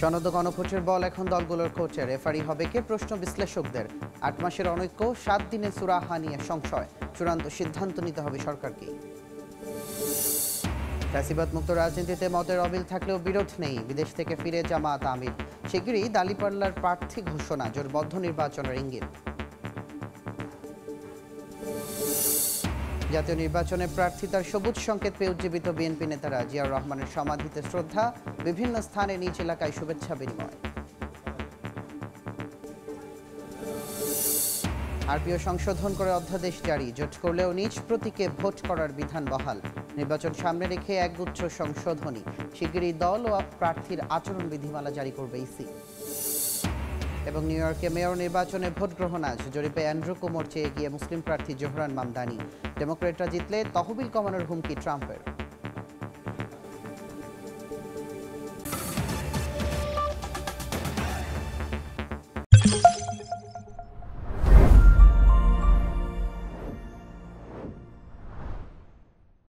সনদ গণভোটের বল এখন দলগুলোর কোচে। রেফারি হবে কে প্রশ্ন বিশ্লেষকদের। ৮ মাসের অনৈক্য, ৭ দিনে সুরাহা নিয়ে সংশয়। চূড়ান্ত সিদ্ধান্ত নিতে হবে সরকারকেই। ফ্যাসিবাদ মুক্ত রাজনীতিতে মতের অমিল থাকলেও বিরোধ নেই। বিদেশ থেকে ফিরে জামায়াত আমির। শিগগিরই দাঁড়িপাল্লার প্রার্থী ঘোষণা, জোটবদ্ধ নির্বাচনের ইঙ্গিত। জাতীয় নির্বাচনে প্রার্থিতার সবুজ সংকেত পেয়ে উজ্জীবিত বিএনপি নেতারা। জিয়াউর রহমানের সমাধিতে শ্রদ্ধা, বিভিন্ন স্থানে নিজ এলাকায় শুভেচ্ছা বিনিময়। আরপিও সংশোধন করে অধ্যাদেশ জারি। জোট করলেও নিজ প্রতীকে ভোট করার বিধান বহাল। নির্বাচন সামনে রেখে একগুচ্ছ সংশোধনী। শিগগিরই দল ও প্রার্থীর আচরণ বিধিমালা জারি করবে ইসি। এবং নিউ ইয়র্কে মেয়র নির্বাচনে ভোট গ্রহণ আজ। জরিপে অ্যান্ড্রু কুমোর চেয়ে এগিয়ে মুসলিম প্রার্থী জোহরান মামদানি। ডেমোক্রেটরা জিতলে তহবিল কমানোর হুমকি ট্রাম্পের।